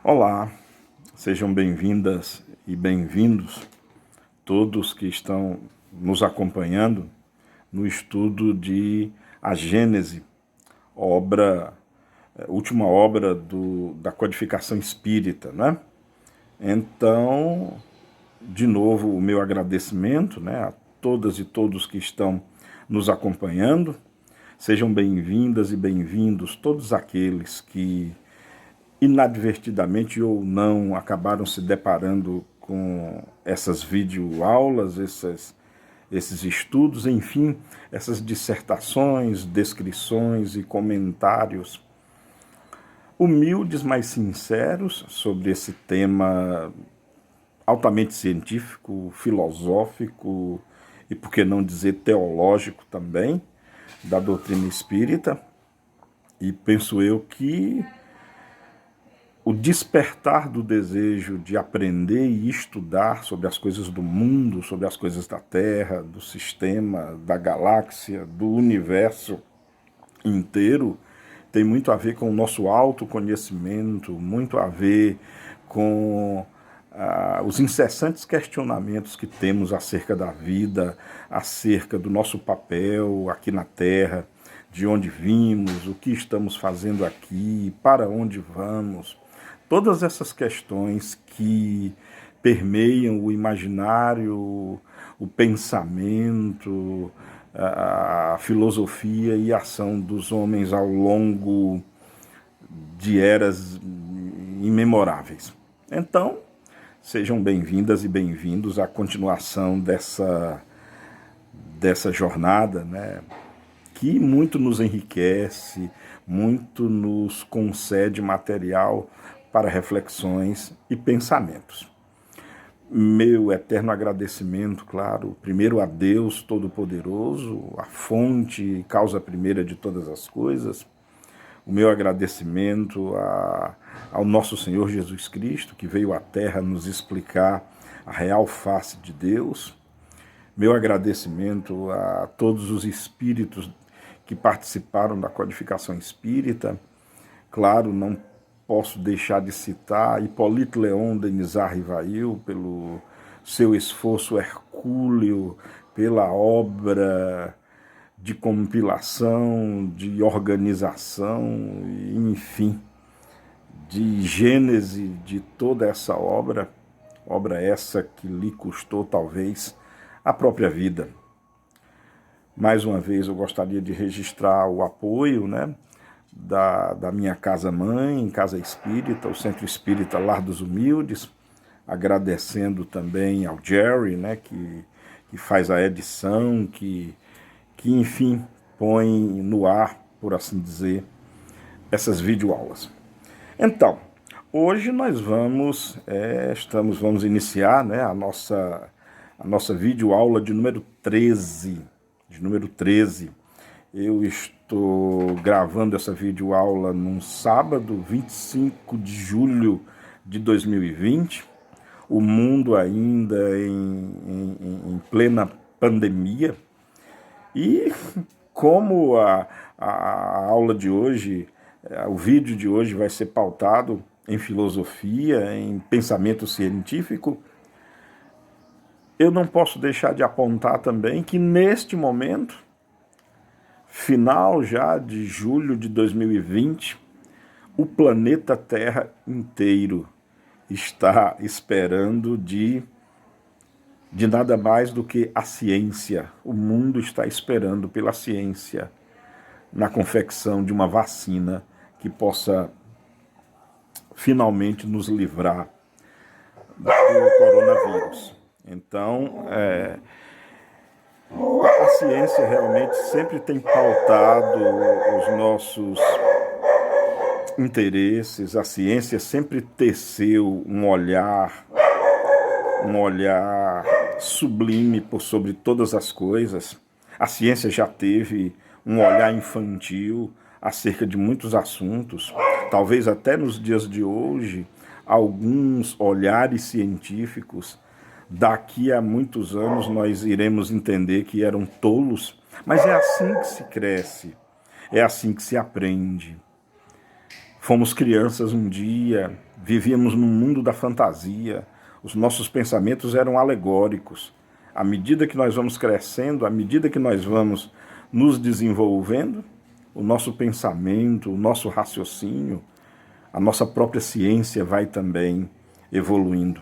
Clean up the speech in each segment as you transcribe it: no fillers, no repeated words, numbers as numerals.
Olá, sejam bem-vindas e bem-vindos todos que estão nos acompanhando no estudo de A Gênese, última obra da codificação espírita, né? Então, de novo, o meu agradecimento, né, a todas e todos que estão nos acompanhando. Sejam bem-vindas e bem-vindos todos aqueles que inadvertidamente ou não acabaram se deparando com essas videoaulas, esses estudos, enfim, essas dissertações, descrições e comentários humildes, mas sinceros sobre esse tema altamente científico, filosófico e, por que não dizer, teológico também, da doutrina espírita. E penso eu que o despertar do desejo de aprender e estudar sobre as coisas do mundo, sobre as coisas da Terra, do sistema, da galáxia, do universo inteiro, tem muito a ver com o nosso autoconhecimento, muito a ver com os incessantes questionamentos que temos acerca da vida, acerca do nosso papel aqui na Terra, de onde vimos, o que estamos fazendo aqui, para onde vamos. Todas essas questões que permeiam o imaginário, o pensamento, a filosofia e a ação dos homens ao longo de eras imemoráveis. Então, sejam bem-vindas e bem-vindos à continuação dessa jornada, né, que muito nos enriquece, muito nos concede material para reflexões e pensamentos. Meu eterno agradecimento, claro, primeiro a Deus Todo-Poderoso, a fonte e causa primeira de todas as coisas. O meu agradecimento ao nosso Senhor Jesus Cristo, que veio à Terra nos explicar a real face de Deus. Meu agradecimento a todos os espíritos que participaram da codificação espírita. Claro, não posso deixar de citar Hipólito Leon Denizar Rivail pelo seu esforço hercúleo, pela obra de compilação, de organização, enfim, de gênese de toda essa obra essa que lhe custou talvez a própria vida. Mais uma vez eu gostaria de registrar o apoio, né, da minha casa-mãe, Casa Espírita, o Centro Espírita Lar dos Humildes, agradecendo também ao Jerry, né, que faz a edição, que enfim, põe no ar, por assim dizer, essas videoaulas. Então, hoje nós vamos iniciar, né, a nossa videoaula de número 13. Eu estou gravando essa videoaula num sábado, 25 de julho de 2020, o mundo ainda em plena pandemia, e como a aula de hoje, o vídeo de hoje vai ser pautado em filosofia, em pensamento científico, eu não posso deixar de apontar também que neste momento, final já de julho de 2020, o planeta Terra inteiro está esperando de nada mais do que a ciência. O mundo está esperando pela ciência na confecção de uma vacina que possa finalmente nos livrar do coronavírus. Então, a ciência realmente sempre tem pautado os nossos interesses, a ciência sempre teceu um olhar sublime por sobre todas as coisas. A ciência já teve um olhar infantil acerca de muitos assuntos. Talvez até nos dias de hoje, alguns olhares científicos, daqui a muitos anos nós iremos entender que eram tolos. Mas é assim que se cresce, é assim que se aprende. Fomos crianças um dia, vivíamos num mundo da fantasia, os nossos pensamentos eram alegóricos. À medida que nós vamos crescendo, à medida que nós vamos nos desenvolvendo, o nosso pensamento, o nosso raciocínio, a nossa própria ciência vai também evoluindo.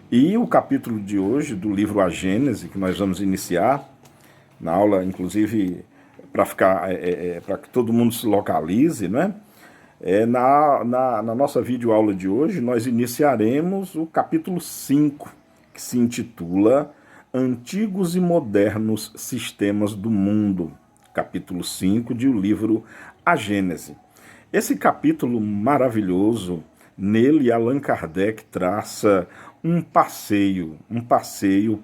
E o capítulo de hoje do livro A Gênese, que nós vamos iniciar, na aula, inclusive, para que todo mundo se localize, né? Na nossa videoaula de hoje, nós iniciaremos o capítulo 5, que se intitula Antigos e Modernos Sistemas do Mundo. Capítulo 5 do livro A Gênese. Esse capítulo maravilhoso, nele Allan Kardec traça um passeio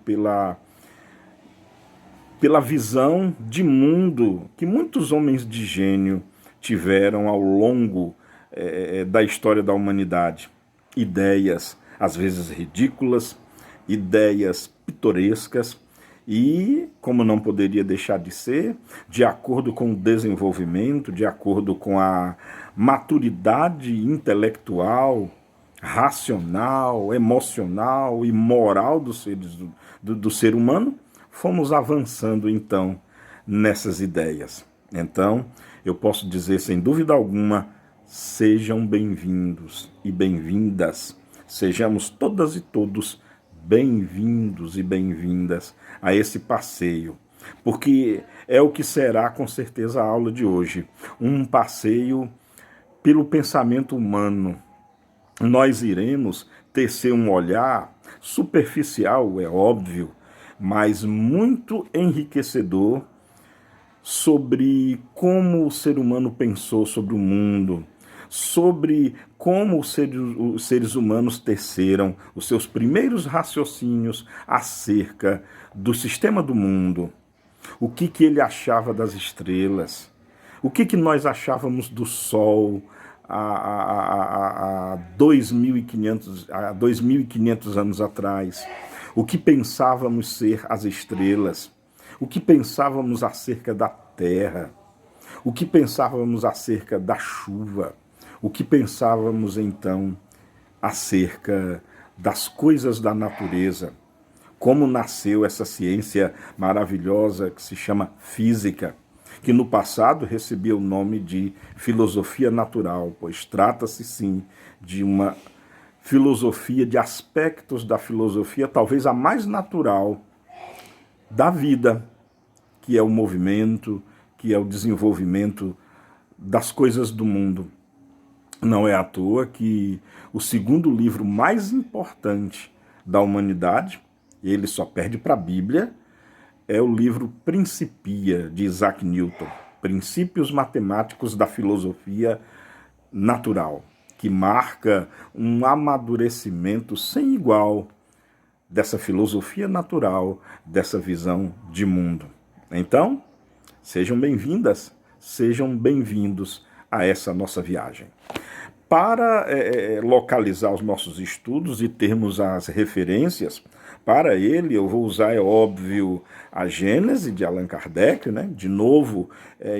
pela visão de mundo que muitos homens de gênio tiveram ao longo da história da humanidade. Ideias, às vezes ridículas, ideias pitorescas e, como não poderia deixar de ser, de acordo com o desenvolvimento, de acordo com a maturidade intelectual, racional, emocional e moral do ser humano, fomos avançando então nessas ideias. Então, eu posso dizer sem dúvida alguma, sejam bem-vindos e bem-vindas, sejamos todas e todos bem-vindos e bem-vindas a esse passeio, porque é o que será com certeza a aula de hoje, um passeio pelo pensamento humano. Nós iremos tecer um olhar superficial, é óbvio, mas muito enriquecedor sobre como o ser humano pensou sobre o mundo, sobre como os seres humanos teceram os seus primeiros raciocínios acerca do sistema do mundo, o que ele achava das estrelas, o que nós achávamos do Sol há 2.500 anos atrás, o que pensávamos ser as estrelas, o que pensávamos acerca da terra, o que pensávamos acerca da chuva, o que pensávamos então acerca das coisas da natureza, como nasceu essa ciência maravilhosa que se chama física, que no passado recebia o nome de filosofia natural, pois trata-se sim de uma filosofia, de aspectos da filosofia, talvez a mais natural da vida, que é o movimento, que é o desenvolvimento das coisas do mundo. Não é à toa que o segundo livro mais importante da humanidade, ele só perde para a Bíblia, é o livro Principia, de Isaac Newton, Princípios Matemáticos da Filosofia Natural, que marca um amadurecimento sem igual dessa filosofia natural, dessa visão de mundo. Então, sejam bem-vindas, sejam bem-vindos a essa nossa viagem. Para localizar os nossos estudos e termos as referências, para ele eu vou usar, é óbvio, a Gênese de Allan Kardec, né? De novo,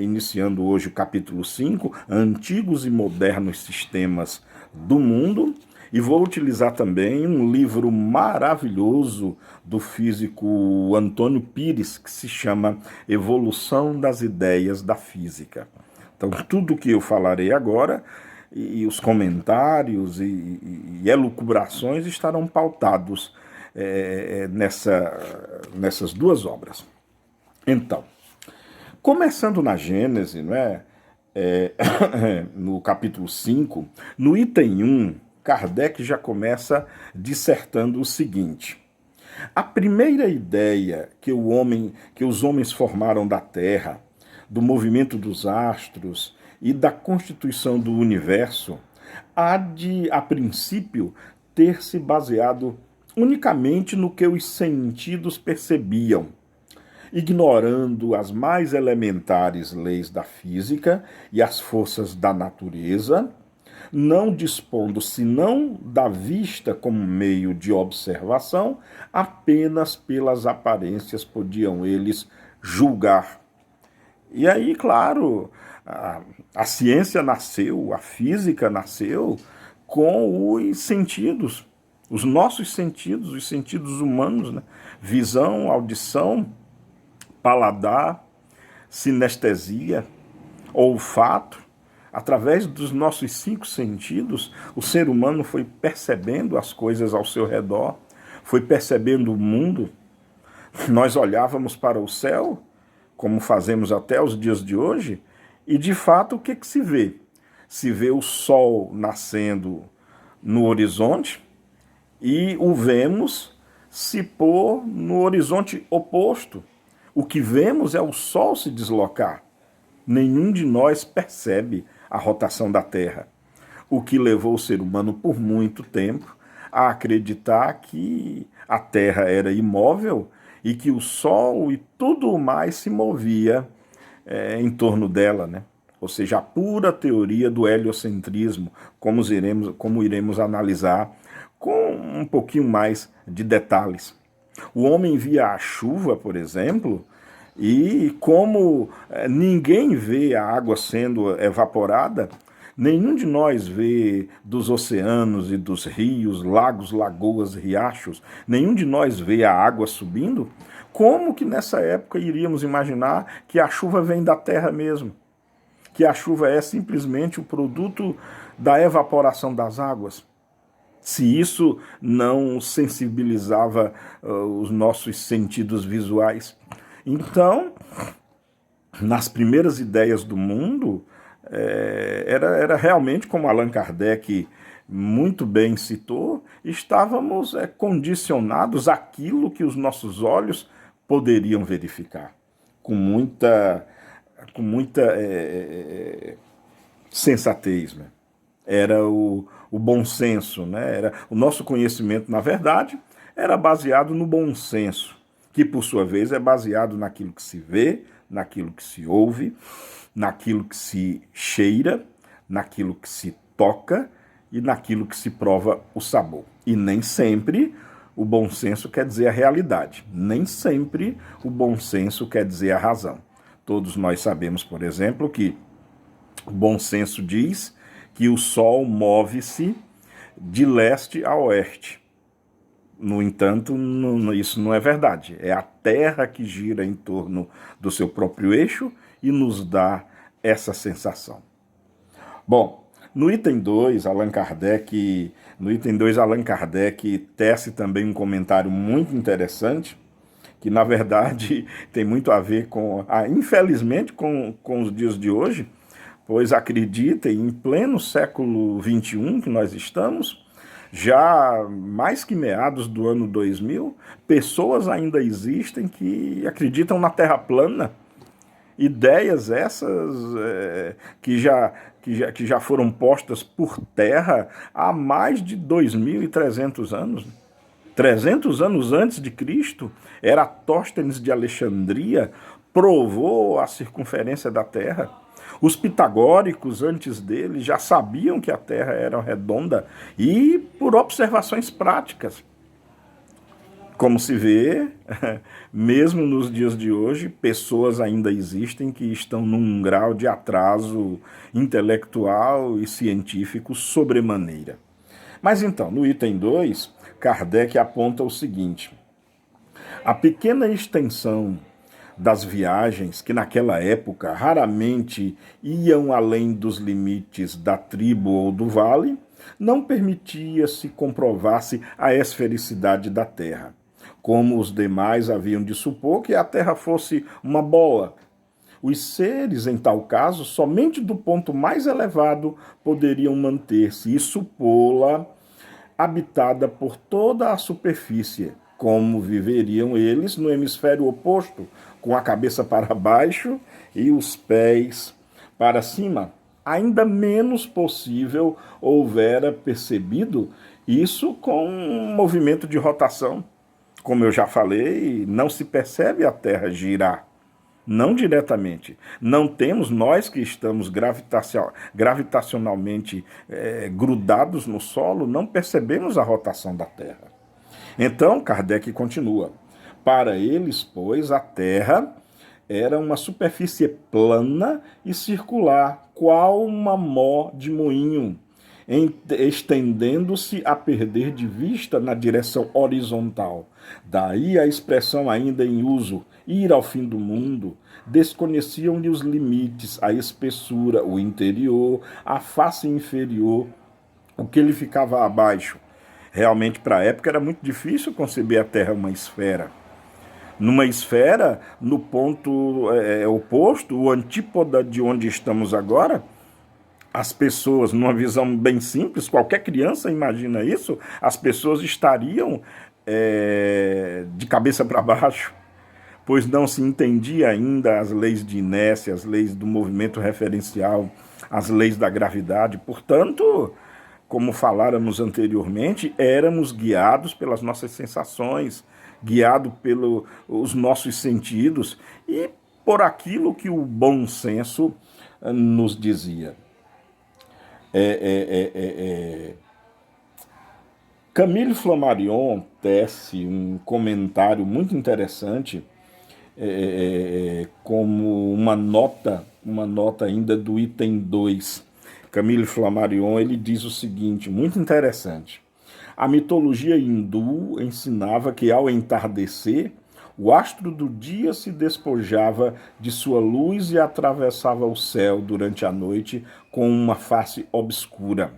iniciando hoje o capítulo 5, Antigos e Modernos Sistemas do Mundo, e vou utilizar também um livro maravilhoso do físico Antônio Pires, que se chama Evolução das Ideias da Física. Então, tudo que eu falarei agora, e os comentários e elucubrações estarão pautados nessas duas obras. Então, começando na Gênese, não é? No capítulo 5, no item 1, Kardec já começa dissertando o seguinte: a primeira ideia que os homens formaram da Terra, do movimento dos astros e da constituição do universo, há de, a princípio, ter se baseado unicamente no que os sentidos percebiam, ignorando as mais elementares leis da física e as forças da natureza, não dispondo senão da vista como meio de observação, apenas pelas aparências podiam eles julgar E aí, claro, a ciência nasceu, a física nasceu com os sentidos, os nossos sentidos, os sentidos humanos, né? Visão, audição, paladar, sinestesia, olfato. Através dos nossos 5 sentidos, o ser humano foi percebendo as coisas ao seu redor, foi percebendo o mundo. Nós olhávamos para o céu, como fazemos até os dias de hoje, e de fato o que se vê? Se vê o sol nascendo no horizonte e o vemos se pôr no horizonte oposto. O que vemos é o sol se deslocar. Nenhum de nós percebe a rotação da Terra, o que levou o ser humano por muito tempo a acreditar que a Terra era imóvel e que o Sol e tudo mais se movia em torno dela, né? Ou seja, a pura teoria do heliocentrismo, como iremos analisar com um pouquinho mais de detalhes. O homem via a chuva, por exemplo, e como ninguém vê a água sendo evaporada, nenhum de nós vê dos oceanos e dos rios, lagos, lagoas, riachos, nenhum de nós vê a água subindo. Como que nessa época iríamos imaginar que a chuva vem da terra mesmo? Que a chuva é simplesmente o produto da evaporação das águas? Se isso não sensibilizava os nossos sentidos visuais. Então, nas primeiras ideias do mundo, era realmente, como Allan Kardec muito bem citou, estávamos condicionados àquilo que os nossos olhos poderiam verificar, com muita sensatez, né? Era o bom senso, né? Era, o nosso conhecimento, na verdade, era baseado no bom senso, que por sua vez é baseado naquilo que se vê, naquilo que se ouve, naquilo que se cheira, naquilo que se toca e naquilo que se prova o sabor. E nem sempre o bom senso quer dizer a realidade, nem sempre o bom senso quer dizer a razão. Todos nós sabemos, por exemplo, que o bom senso diz que o Sol move-se de leste a oeste. No entanto, isso não é verdade. É a Terra que gira em torno do seu próprio eixo e nos dá essa sensação. Bom, no item 2, Allan Kardec tece também um comentário muito interessante, que na verdade tem muito a ver infelizmente, com os dias de hoje, pois acreditem, em pleno século XXI que nós estamos, já mais que meados do ano 2000, pessoas ainda existem que acreditam na Terra plana. Ideias essas que já foram postas por terra há mais de 2.300 anos. 300 anos antes de Cristo, Eratóstenes de Alexandria provou a circunferência da Terra. Os pitagóricos, antes dele, já sabiam que a Terra era redonda e por observações práticas. Como se vê, mesmo nos dias de hoje, pessoas ainda existem que estão num grau de atraso intelectual e científico sobremaneira. Mas então, no item 2, Kardec aponta o seguinte: a pequena extensão das viagens, que naquela época raramente iam além dos limites da tribo ou do vale, não permitia-se comprovar-se a esfericidade da Terra, como os demais haviam de supor que a Terra fosse uma bola. Os seres, em tal caso, somente do ponto mais elevado poderiam manter-se e supô-la habitada por toda a superfície, como viveriam eles no hemisfério oposto, com a cabeça para baixo e os pés para cima. Ainda menos possível houvera percebido isso com um movimento de rotação. Como eu já falei, não se percebe a Terra girar. Não diretamente. Não temos, nós que estamos gravitacionalmente grudados no solo, não percebemos a rotação da Terra. Então, Kardec continua. Para eles, pois, a Terra era uma superfície plana e circular, qual uma mó de moinho, estendendo-se a perder de vista na direção horizontal. Daí a expressão ainda em uso, ir ao fim do mundo. Desconheciam-lhe os limites, a espessura, o interior, a face inferior, o que lhe ficava abaixo. Realmente, para a época, era muito difícil conceber a Terra uma esfera. Numa esfera, no ponto oposto, o antípoda de onde estamos agora, as pessoas, numa visão bem simples, qualquer criança imagina isso, as pessoas estariam de cabeça para baixo, pois não se entendia ainda as leis de inércia, as leis do movimento referencial, as leis da gravidade. Portanto, como faláramos anteriormente, éramos guiados pelas nossas sensações, guiados pelos nossos sentidos e por aquilo que o bom senso nos dizia. Camille Flammarion tece um comentário muito interessante, como uma nota ainda do item 2. Camille Flammarion, ele diz o seguinte, muito interessante. A mitologia hindu ensinava que ao entardecer, o astro do dia se despojava de sua luz e atravessava o céu durante a noite com uma face obscura.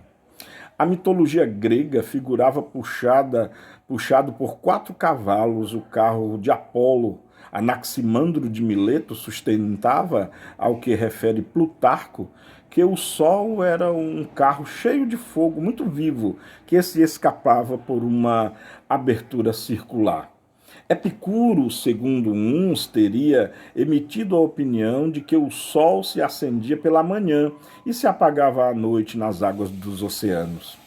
A mitologia grega figurava puxado por 4 cavalos, o carro de Apolo. Anaximandro de Mileto sustentava, ao que refere Plutarco, que o Sol era um carro cheio de fogo, muito vivo, que se escapava por uma abertura circular. Epicuro, segundo uns, teria emitido a opinião de que o Sol se acendia pela manhã e se apagava à noite nas águas dos oceanos.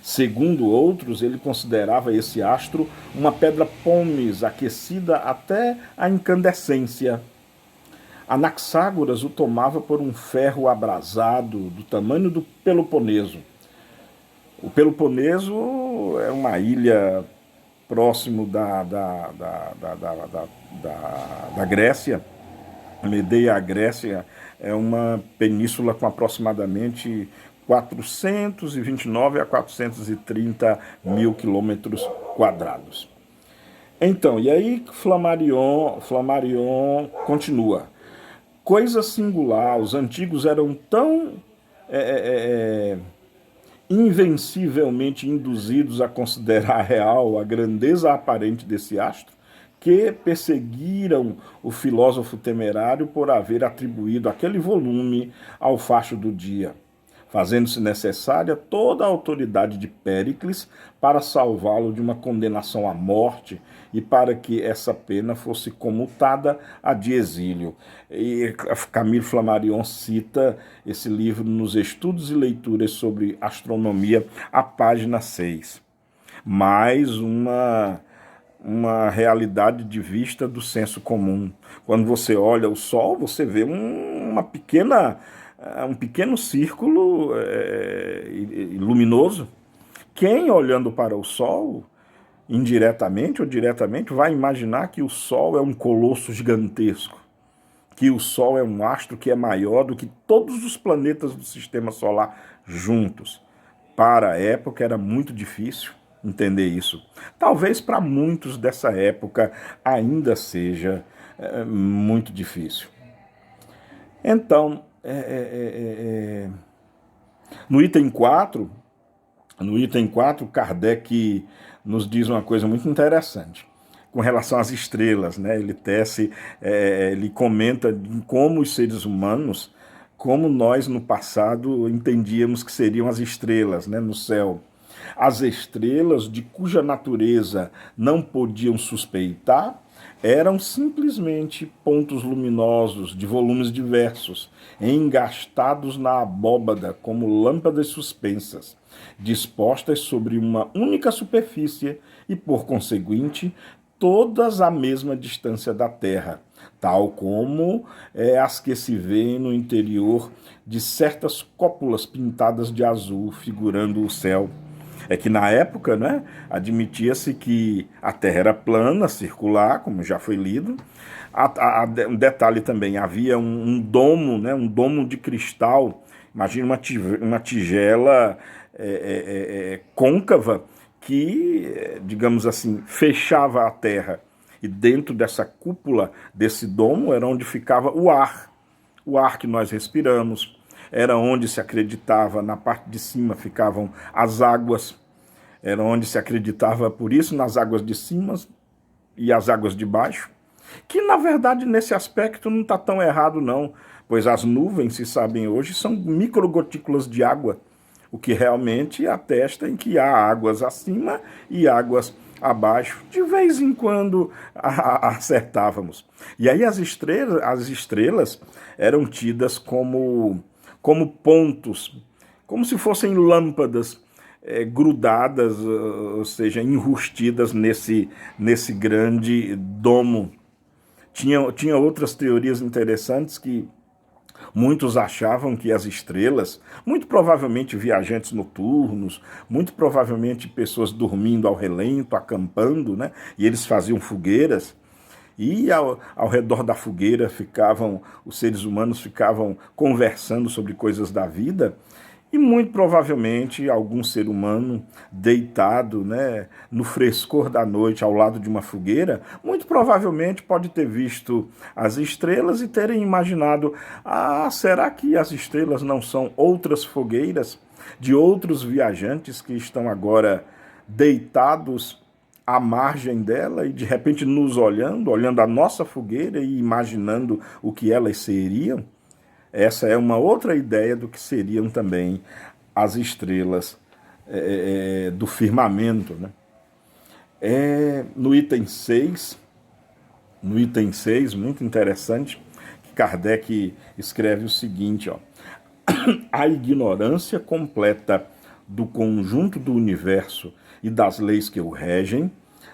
Segundo outros, ele considerava esse astro uma pedra pómez aquecida até a incandescência. Anaxágoras o tomava por um ferro abrasado do tamanho do Peloponeso. O Peloponeso é uma ilha próximo da Grécia. Medeia, a Grécia, é uma península com aproximadamente 429 a 430 mil quilômetros quadrados. Então, e aí Flammarion continua. Coisa singular, os antigos eram tão invencivelmente induzidos a considerar real a grandeza aparente desse astro, que perseguiram o filósofo temerário por haver atribuído aquele volume ao facho do dia, fazendo-se necessária toda a autoridade de Péricles para salvá-lo de uma condenação à morte e para que essa pena fosse comutada a de exílio. E Camille Flammarion cita esse livro nos Estudos e Leituras sobre Astronomia, a página 6. Mais uma realidade de vista do senso comum. Quando você olha o Sol, você vê um pequeno círculo luminoso. Quem, olhando para o Sol, indiretamente ou diretamente, vai imaginar que o Sol é um colosso gigantesco, que o Sol é um astro que é maior do que todos os planetas do Sistema Solar juntos. Para a época era muito difícil entender isso. Talvez para muitos dessa época ainda seja muito difícil. Então, no item 4, Kardec nos diz uma coisa muito interessante com relação às estrelas, né? Ele comenta em como os seres humanos, como nós no passado entendíamos que seriam as estrelas, né, no céu. As estrelas, de cuja natureza não podiam suspeitar, eram simplesmente pontos luminosos de volumes diversos, engastados na abóbada como lâmpadas suspensas, dispostas sobre uma única superfície e, por conseguinte, todas à mesma distância da Terra, tal como as que se vêem no interior de certas cúpulas pintadas de azul, figurando o céu. É que na época, né, admitia-se que a Terra era plana, circular, como já foi lido. Um detalhe também, havia um domo, né, um domo de cristal. Imagina uma tigela côncava que, digamos assim, fechava a Terra. E dentro dessa cúpula, desse domo, era onde ficava o ar que nós respiramos, era onde se acreditava, na parte de cima ficavam as águas, era onde se acreditava, por isso, nas águas de cima e as águas de baixo, que na verdade nesse aspecto não está tão errado não, pois as nuvens, se sabem hoje, são microgotículas de água, o que realmente atesta em que há águas acima e águas abaixo. De vez em quando acertávamos. E aí as estrelas eram tidas como pontos, como se fossem lâmpadas grudadas, ou seja, enrustidas nesse grande domo. Tinha outras teorias interessantes que muitos achavam que as estrelas, muito provavelmente viajantes noturnos, muito provavelmente pessoas dormindo ao relento, acampando, né? E eles faziam fogueiras. E ao redor da fogueira os seres humanos ficavam conversando sobre coisas da vida. E muito provavelmente algum ser humano deitado, né, no frescor da noite ao lado de uma fogueira, muito provavelmente pode ter visto as estrelas e terem imaginado: será que as estrelas não são outras fogueiras de outros viajantes que estão agora deitados à margem dela e de repente nos olhando a nossa fogueira e imaginando o que elas seriam? Essa é uma outra ideia do que seriam também as estrelas do firmamento. Né? No item 6, muito interessante, que Kardec escreve o seguinte: ó, a ignorância completa do conjunto do universo e das leis que o regem,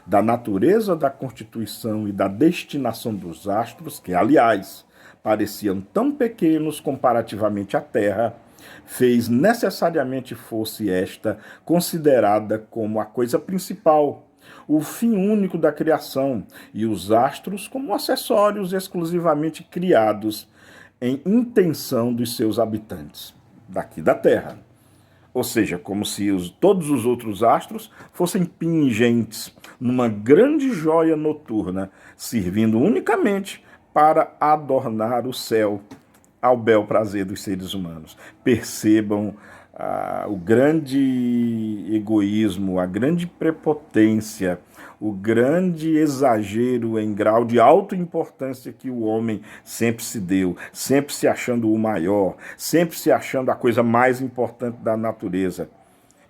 da natureza da constituição e da destinação dos astros, que, aliás, pareciam tão pequenos comparativamente à Terra, fez necessariamente fosse esta considerada como a coisa principal, o fim único da criação, e os astros como acessórios exclusivamente criados em intenção dos seus habitantes, daqui da Terra. Ou seja, como se todos os outros astros fossem pingentes numa grande joia noturna, servindo unicamente para adornar o céu ao bel prazer dos seres humanos. Percebam o grande egoísmo, a grande prepotência, o grande exagero em grau de autoimportância que o homem sempre se deu, sempre se achando o maior, sempre se achando a coisa mais importante da natureza.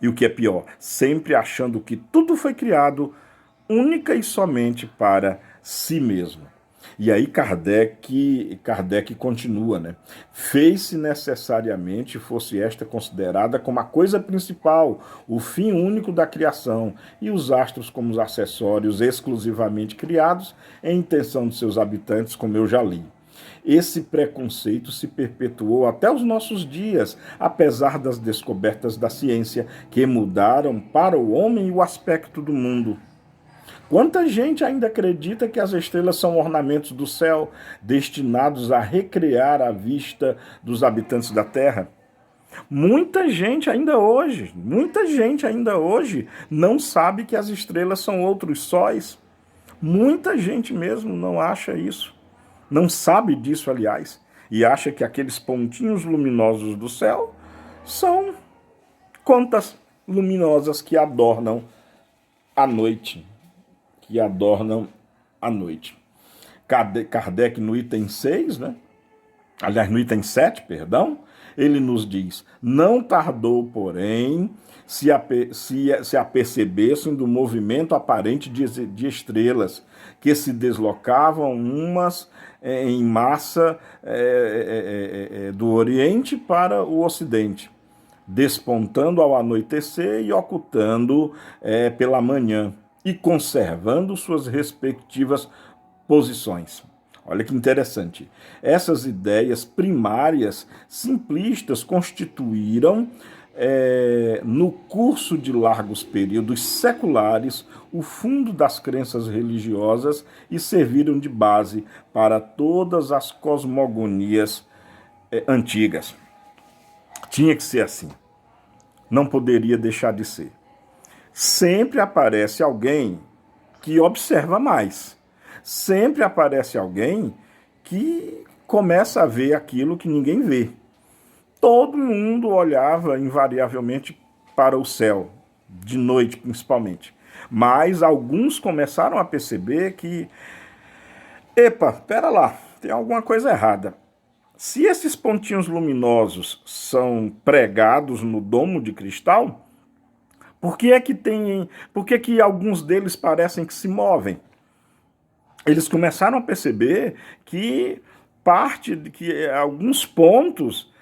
E o que é pior, sempre achando que tudo foi criado única e somente para si mesmo. E aí Kardec continua, né? Fez-se necessariamente fosse esta considerada como a coisa principal, o fim único da criação, e os astros como os acessórios exclusivamente criados em intenção de seus habitantes, como eu já li. Esse preconceito se perpetuou até os nossos dias, apesar das descobertas da ciência, que mudaram para o homem o aspecto do mundo. Quanta gente ainda acredita que as estrelas são ornamentos do céu, destinados a recrear a vista dos habitantes da Terra? Muita gente ainda hoje não sabe que as estrelas são outros sóis. Muita gente mesmo não acha isso. Não sabe disso, aliás, e acha que aqueles pontinhos luminosos do céu são contas luminosas que adornam a noite. Kardec, no item 6, né? Aliás, no item 7, perdão, ele nos diz: não tardou, porém, se apercebessem do movimento aparente de estrelas, que se deslocavam umas em massa do Oriente para o Ocidente, despontando ao anoitecer e ocultando pela manhã, e conservando suas respectivas posições. Olha que interessante. Essas ideias primárias, simplistas, constituíram no curso de largos períodos seculares, o fundo das crenças religiosas e serviram de base para todas as cosmogonias antigas. Tinha que ser assim. Não poderia deixar de ser. Sempre aparece alguém que observa mais. Sempre aparece alguém que começa a ver aquilo que ninguém vê. Todo mundo olhava invariavelmente para o céu, de noite principalmente. Mas alguns começaram a perceber que, epa, pera lá, tem alguma coisa errada. Se esses pontinhos luminosos são pregados no domo de cristal, por que que alguns deles parecem que se movem? Eles começaram a perceber que alguns pontos,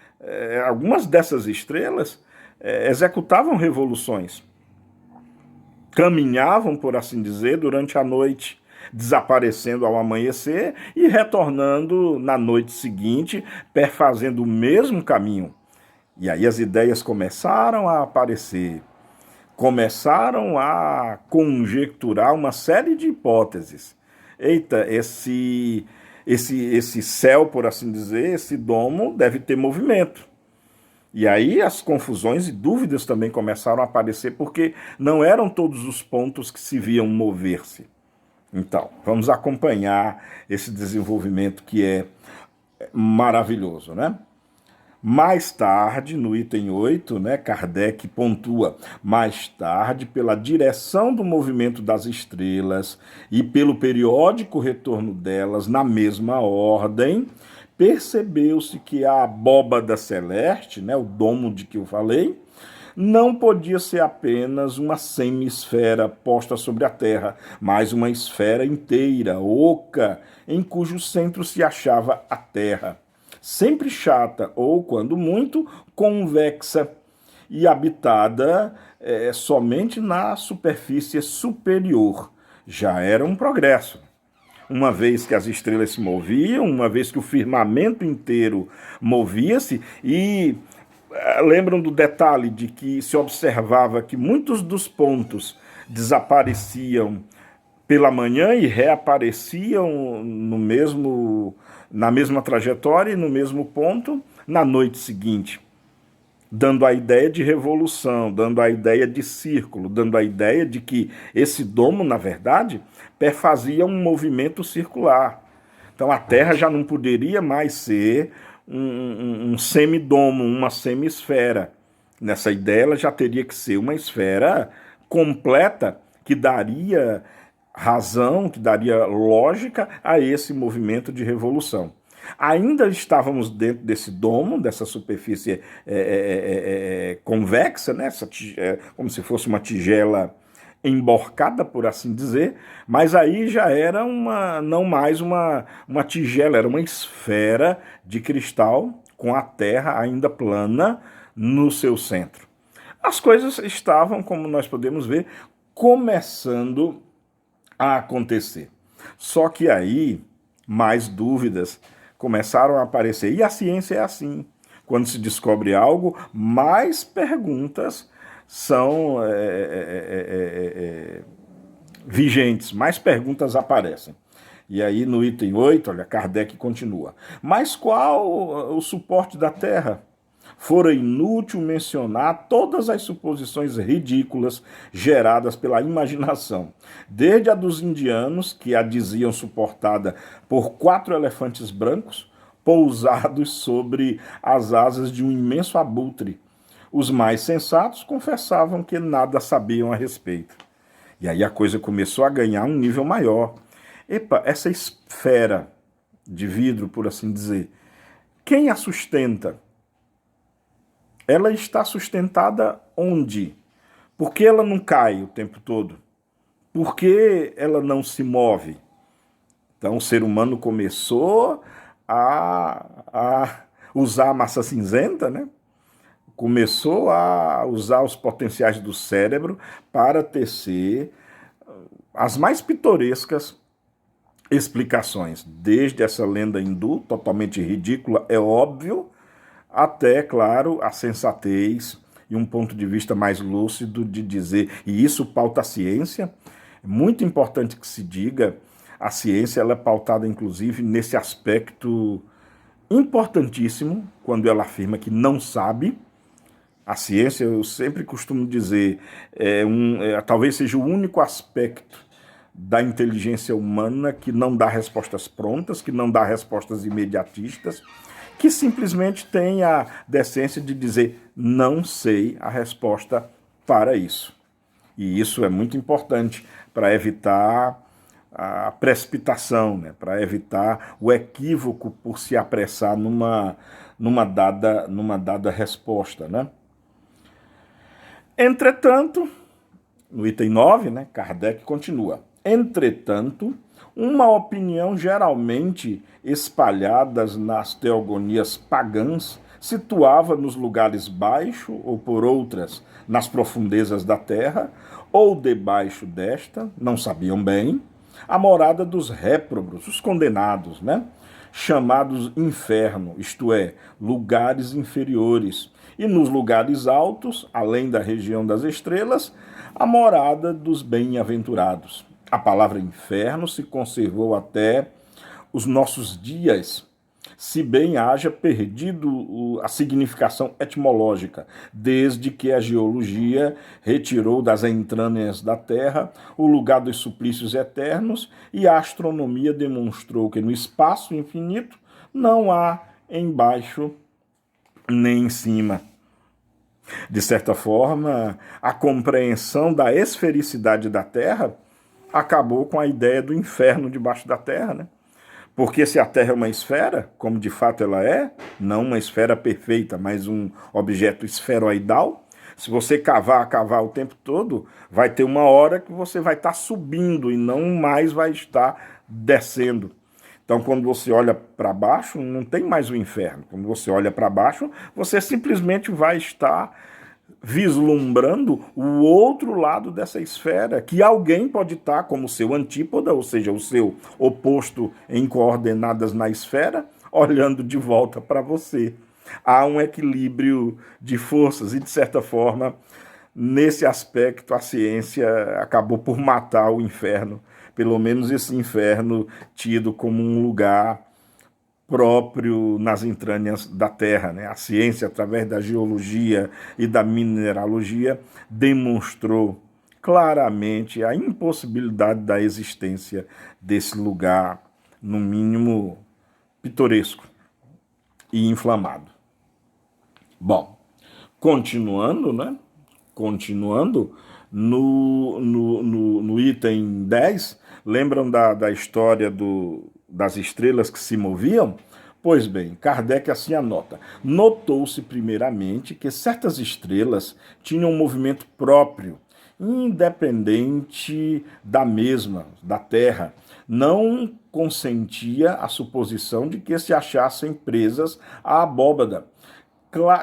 algumas dessas estrelas executavam revoluções, caminhavam, por assim dizer, durante a noite, desaparecendo ao amanhecer e retornando na noite seguinte, perfazendo o mesmo caminho. E aí as ideias começaram a aparecer, começaram a conjecturar uma série de hipóteses. Eita, esse céu, por assim dizer, esse domo deve ter movimento. E aí as confusões e dúvidas também começaram a aparecer, porque não eram todos os pontos que se viam mover-se. Então, vamos acompanhar esse desenvolvimento que é maravilhoso, né? Mais tarde, no item 8, né, Kardec pontua, mais tarde, pela direção do movimento das estrelas e pelo periódico retorno delas na mesma ordem, percebeu-se que a abóbada celeste, né, o domo de que eu falei, não podia ser apenas uma semisfera posta sobre a Terra, mas uma esfera inteira, oca, em cujo centro se achava a Terra, sempre chata ou, quando muito, convexa e habitada somente na superfície superior. Já era um progresso. Uma vez que as estrelas se moviam, uma vez que o firmamento inteiro movia-se, e lembram do detalhe de que se observava que muitos dos pontos desapareciam pela manhã e reapareciam na mesma trajetória e no mesmo ponto na noite seguinte, dando a ideia de revolução, dando a ideia de círculo, dando a ideia de que esse domo, na verdade, perfazia um movimento circular. Então a Terra já não poderia mais ser um semidomo, uma semisfera. Nessa ideia ela já teria que ser uma esfera completa que daria razão, que daria lógica a esse movimento de revolução. Ainda estávamos dentro desse domo, dessa superfície convexa, né? Como se fosse uma tigela emborcada, por assim dizer, mas aí já era não mais uma tigela, era uma esfera de cristal com a Terra ainda plana no seu centro. As coisas estavam, como nós podemos ver, começando a acontecer. Só que aí mais dúvidas começaram a aparecer. E a ciência é assim. Quando se descobre algo, mais perguntas são vigentes, mais perguntas aparecem. E aí no item 8, olha, Kardec continua. Mas qual o suporte da Terra? Fora inútil mencionar todas as suposições ridículas geradas pela imaginação, desde a dos indianos, que a diziam suportada por 4 elefantes brancos, pousados sobre as asas de um imenso abutre. Os mais sensatos confessavam que nada sabiam a respeito. E aí a coisa começou a ganhar um nível maior. Epa, essa esfera de vidro, por assim dizer, quem a sustenta? Ela está sustentada onde? Por que ela não cai o tempo todo? Por que ela não se move? Então o ser humano começou a usar a massa cinzenta, né? Começou a usar os potenciais do cérebro para tecer as mais pitorescas explicações, desde essa lenda hindu, totalmente ridícula, é óbvio, até, claro, a sensatez e um ponto de vista mais lúcido de dizer, e isso pauta a ciência. É muito importante que se diga, a ciência ela é pautada inclusive nesse aspecto importantíssimo, quando ela afirma que não sabe. A ciência, eu sempre costumo dizer, talvez seja o único aspecto da inteligência humana que não dá respostas prontas, que não dá respostas imediatistas, que simplesmente tem a decência de dizer, não sei a resposta para isso. E isso é muito importante para evitar a precipitação, né? Para evitar o equívoco por se apressar numa dada resposta, né? Entretanto, no item 9, né, Kardec continua. Entretanto, uma opinião geralmente espalhada nas teogonias pagãs situava nos lugares baixos, ou por outras, nas profundezas da terra, ou debaixo desta, não sabiam bem, a morada dos réprobos, os condenados, né? Chamados inferno, isto é, lugares inferiores, e nos lugares altos, além da região das estrelas, a morada dos bem-aventurados. A palavra inferno se conservou até os nossos dias, se bem haja perdido a significação etimológica, desde que a geologia retirou das entranhas da Terra o lugar dos suplícios eternos e a astronomia demonstrou que no espaço infinito não há embaixo nem em cima. De certa forma, a compreensão da esfericidade da Terra acabou com a ideia do inferno debaixo da Terra, né? Porque se a Terra é uma esfera, como de fato ela é, não uma esfera perfeita, mas um objeto esferoidal, se você cavar o tempo todo, vai ter uma hora que você vai estar subindo e não mais vai estar descendo. Então, quando você olha para baixo, não tem mais o inferno. Quando você olha para baixo, você simplesmente vai estar vislumbrando o outro lado dessa esfera, que alguém pode estar como seu antípoda, ou seja, o seu oposto em coordenadas na esfera, olhando de volta para você. Há um equilíbrio de forças e, de certa forma, nesse aspecto, a ciência acabou por matar o inferno, pelo menos esse inferno tido como um lugar próprio nas entranhas da Terra, né? A ciência, através da geologia e da mineralogia, demonstrou claramente a impossibilidade da existência desse lugar, no mínimo pitoresco e inflamado. Bom, continuando, né? Continuando, no item 10, lembram da história das estrelas que se moviam? Pois bem, Kardec assim anota. Notou-se primeiramente que certas estrelas tinham um movimento próprio, independente da mesma, da Terra. Não consentia a suposição de que se achassem presas à abóbada.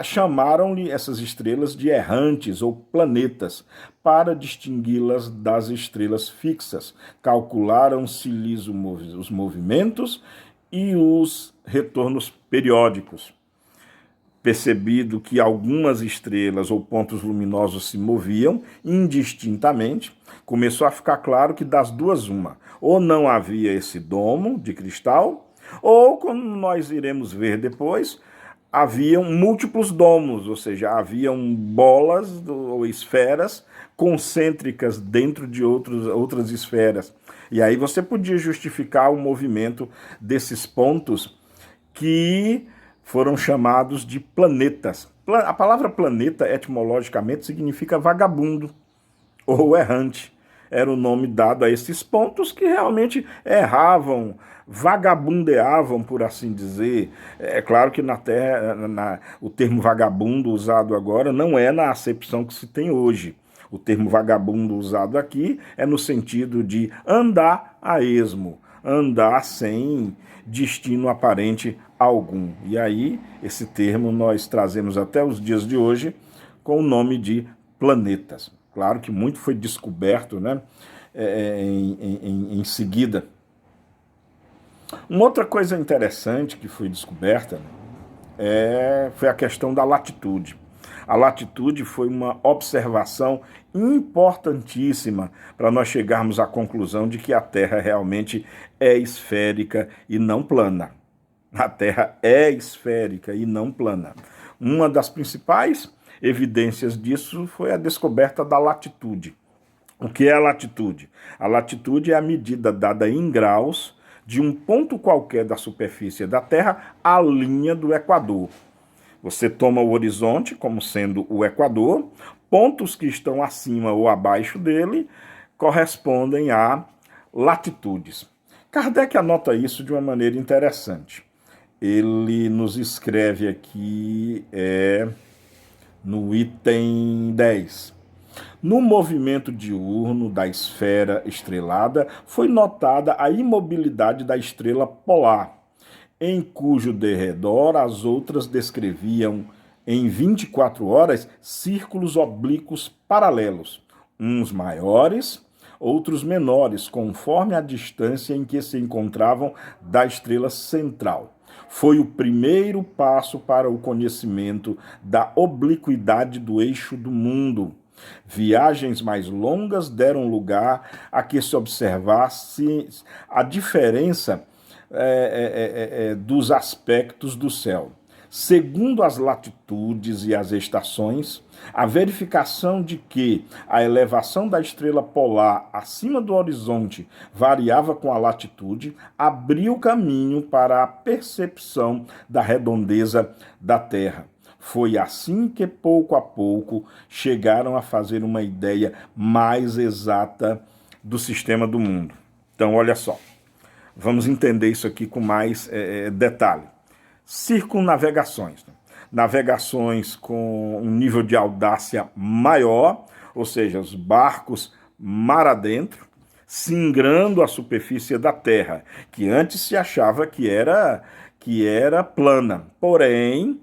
Chamaram-lhe essas estrelas de errantes ou planetas, para distingui-las das estrelas fixas. Calcularam-se-lhes os movimentos e os retornos periódicos. Percebido que algumas estrelas ou pontos luminosos se moviam indistintamente, começou a ficar claro que das duas uma, ou não havia esse domo de cristal, ou, como nós iremos ver depois, haviam múltiplos domos, ou seja, haviam bolas ou esferas concêntricas dentro de outras esferas. E aí você podia justificar o movimento desses pontos que foram chamados de planetas. A palavra planeta, etimologicamente, significa vagabundo ou errante. Era o nome dado a esses pontos que realmente erravam, vagabundeavam, por assim dizer. É claro que na Terra, o termo vagabundo usado agora não é na acepção que se tem hoje. O termo vagabundo usado aqui é no sentido de andar a esmo, andar sem destino aparente algum. E aí, esse termo nós trazemos até os dias de hoje com o nome de planetas. Claro que muito foi descoberto, né, em seguida. Uma outra coisa interessante que foi descoberta foi a questão da latitude. A latitude foi uma observação importantíssima para nós chegarmos à conclusão de que a Terra realmente é esférica e não plana. A Terra é esférica e não plana. Uma das principais evidências disso foi a descoberta da latitude. O que é a latitude? A latitude é a medida dada em graus de um ponto qualquer da superfície da Terra à linha do Equador. Você toma o horizonte como sendo o Equador, pontos que estão acima ou abaixo dele correspondem a latitudes. Kardec anota isso de uma maneira interessante. Ele nos escreve aqui no item 10. No movimento diurno da esfera estrelada, foi notada a imobilidade da estrela polar, em cujo derredor as outras descreviam em 24 horas círculos oblíquos paralelos, uns maiores, outros menores, conforme a distância em que se encontravam da estrela central. Foi o primeiro passo para o conhecimento da obliquidade do eixo do mundo. Viagens mais longas deram lugar a que se observasse a diferença dos aspectos do céu. Segundo as latitudes e as estações, a verificação de que a elevação da estrela polar acima do horizonte variava com a latitude abriu caminho para a percepção da redondeza da Terra. Foi assim que, pouco a pouco, chegaram a fazer uma ideia mais exata do sistema do mundo. Então, olha só, vamos entender isso aqui com mais detalhe. Circunnavegações. Navegações com um nível de audácia maior, ou seja, os barcos mar adentro, singrando a superfície da Terra, que antes se achava que era plana. Porém,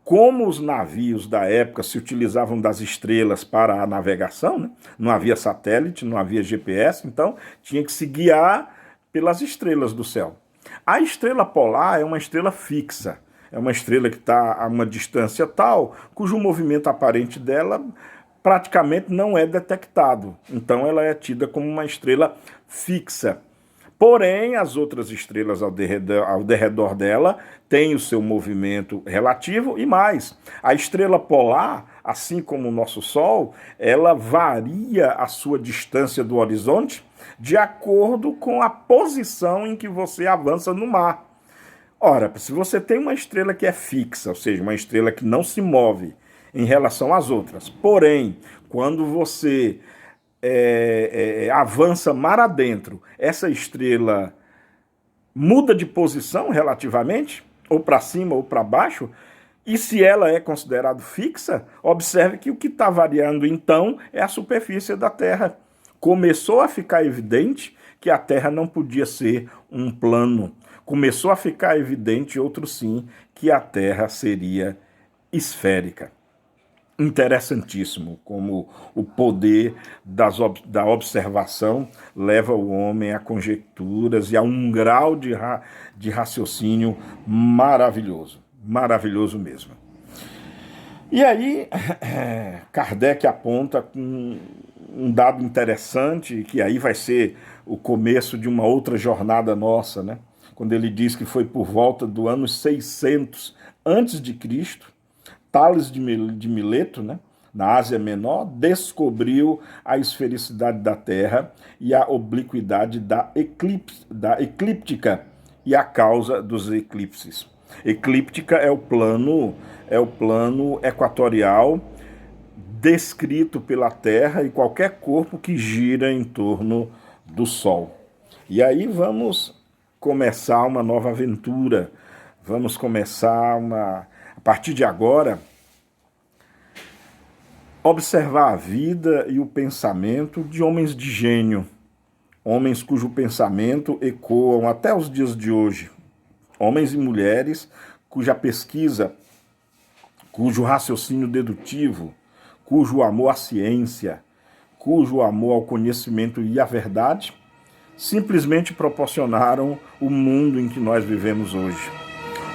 como os navios da época se utilizavam das estrelas para a navegação, né? Não havia satélite, não havia GPS, então tinha que se guiar pelas estrelas do céu. A estrela polar é uma estrela fixa, é uma estrela que está a uma distância tal, cujo movimento aparente dela praticamente não é detectado. Então ela é tida como uma estrela fixa. Porém, as outras estrelas ao derredor dela têm o seu movimento relativo e mais. A estrela polar, assim como o nosso Sol, ela varia a sua distância do horizonte de acordo com a posição em que você avança no mar. Ora, se você tem uma estrela que é fixa, ou seja, uma estrela que não se move em relação às outras, porém, quando você avança mar adentro, essa estrela muda de posição relativamente, ou para cima ou para baixo, e se ela é considerada fixa, observe que o que está variando então é a superfície da Terra. Começou a ficar evidente que a Terra não podia ser um plano. Começou a ficar evidente, outro sim, que a Terra seria esférica. Interessantíssimo como o poder da observação leva o homem a conjecturas e a um grau de raciocínio maravilhoso. Maravilhoso mesmo. E aí, Kardec aponta com um dado interessante, que aí vai ser o começo de uma outra jornada nossa, né? Quando ele diz que foi por volta do ano 600 antes de Cristo, Tales de Mileto, né, na Ásia Menor, descobriu a esfericidade da Terra e a obliquidade da eclíptica e a causa dos eclipses. Eclíptica é o plano equatorial descrito pela Terra e qualquer corpo que gira em torno do Sol. E aí vamos começar uma nova aventura, vamos começar a partir de agora, observar a vida e o pensamento de homens de gênio, homens cujo pensamento ecoam até os dias de hoje, homens e mulheres cuja pesquisa, cujo raciocínio dedutivo, cujo amor à ciência, cujo amor ao conhecimento e à verdade, simplesmente proporcionaram o mundo em que nós vivemos hoje.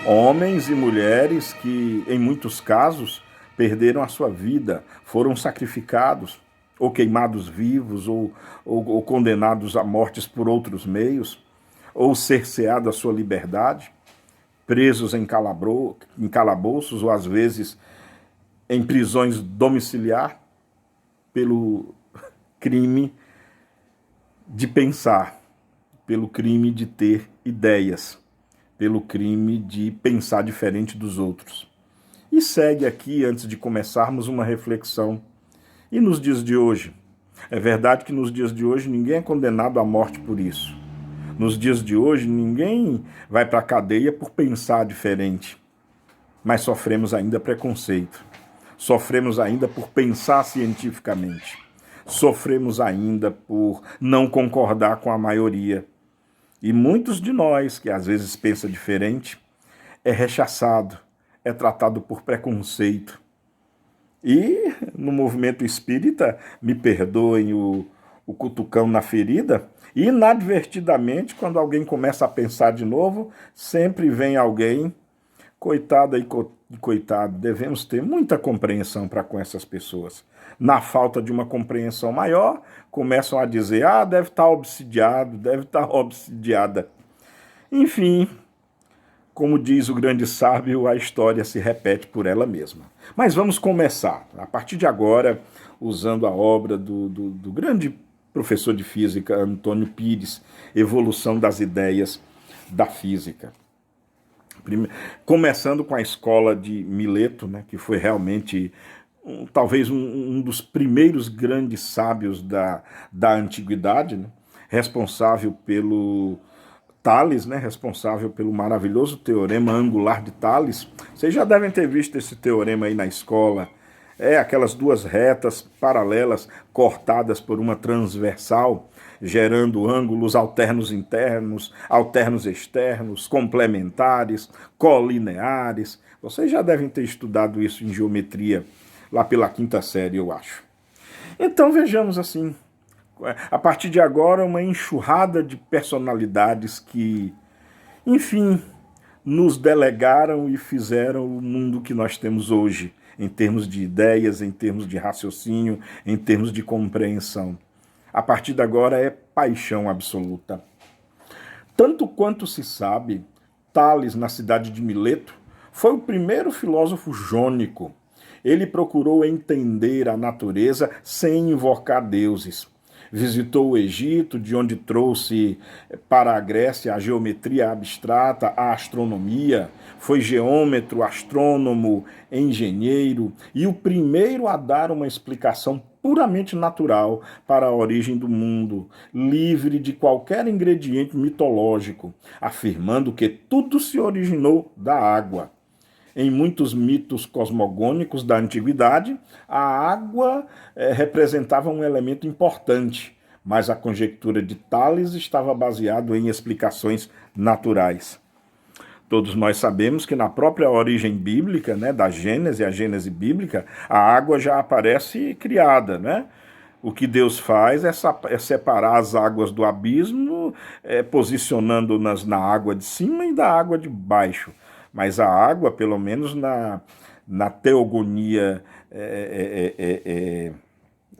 Homens e mulheres que, em muitos casos, perderam a sua vida, foram sacrificados, ou queimados vivos, ou condenados a mortes por outros meios, ou cerceado a sua liberdade, presos em calabouços, ou às vezes em prisões domiciliar, pelo crime de pensar, pelo crime de ter ideias, pelo crime de pensar diferente dos outros. E segue aqui, antes de começarmos, uma reflexão. E nos dias de hoje? É verdade que nos dias de hoje ninguém é condenado à morte por isso. Nos dias de hoje ninguém vai para a cadeia por pensar diferente. Mas sofremos ainda preconceito. Sofremos ainda por pensar cientificamente. Sofremos ainda por não concordar com a maioria. E muitos de nós, que às vezes pensa diferente, é rechaçado, é tratado por preconceito. E no movimento espírita, me perdoem o cutucão na ferida, inadvertidamente, quando alguém começa a pensar de novo, sempre vem alguém, coitada e coitado, devemos ter muita compreensão para com essas pessoas. Na falta de uma compreensão maior, começam a dizer, deve estar obsidiado, deve estar obsidiada. Enfim, como diz o grande sábio, a história se repete por ela mesma. Mas vamos começar, a partir de agora, usando a obra do grande professor de física, Antônio Pires, Evolução das Ideias da Física. Começando com a escola de Mileto, né, que foi realmente talvez um dos primeiros grandes sábios da antiguidade, né, responsável pelo Tales, né, responsável pelo maravilhoso teorema angular de Tales. Vocês já devem ter visto esse teorema aí na escola. É aquelas duas retas paralelas cortadas por uma transversal, gerando ângulos alternos internos, alternos externos, complementares, colineares. Vocês já devem ter estudado isso em geometria, lá pela quinta série, eu acho. Então vejamos assim, a partir de agora, uma enxurrada de personalidades que, enfim, nos delegaram e fizeram o mundo que nós temos hoje, em termos de ideias, em termos de raciocínio, em termos de compreensão. A partir de agora é paixão absoluta. Tanto quanto se sabe, Tales, na cidade de Mileto, foi o primeiro filósofo jônico. Ele procurou entender a natureza sem invocar deuses. Visitou o Egito, de onde trouxe para a Grécia a geometria abstrata, a astronomia, foi geômetro, astrônomo, engenheiro e o primeiro a dar uma explicação puramente natural para a origem do mundo, livre de qualquer ingrediente mitológico, afirmando que tudo se originou da água. Em muitos mitos cosmogônicos da antiguidade, a água representava um elemento importante, mas a conjectura de Tales estava baseada em explicações naturais. Todos nós sabemos que na própria origem bíblica, né, da Gênese, a Gênese bíblica, a água já aparece criada, né? O que Deus faz é separar as águas do abismo, posicionando-nas na água de cima e da água de baixo. Mas a água, pelo menos na teogonia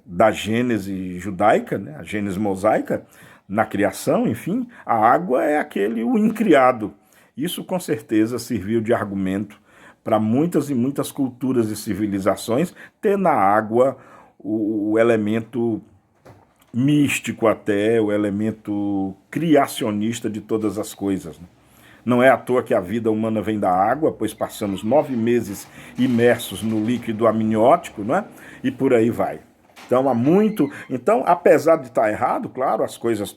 da Gênese judaica, né, a Gênese mosaica, na criação, enfim, a água é o incriado. Isso com certeza serviu de argumento para muitas e muitas culturas e civilizações ter na água o elemento místico até, o elemento criacionista de todas as coisas, né? Não é à toa que a vida humana vem da água, pois passamos 9 meses imersos no líquido amniótico, não é? E por aí vai. Então, apesar de estar errado, claro, as coisas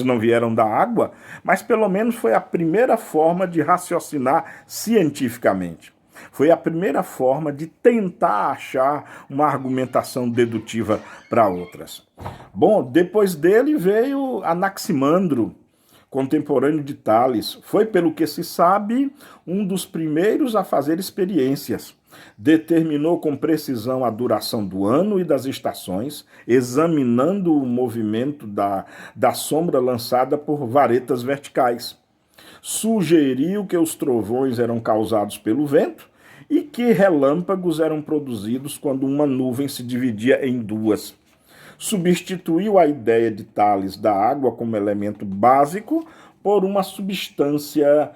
não vieram da água, mas pelo menos foi a primeira forma de raciocinar cientificamente. Foi a primeira forma de tentar achar uma argumentação dedutiva para outras. Bom, depois dele veio Anaximandro, contemporâneo de Tales. Foi, pelo que se sabe, um dos primeiros a fazer experiências. Determinou com precisão a duração do ano e das estações, examinando o movimento da sombra lançada por varetas verticais. Sugeriu que os trovões eram causados pelo vento e que relâmpagos eram produzidos quando uma nuvem se dividia em duas. Substituiu a ideia de Tales da água como elemento básico por uma substância,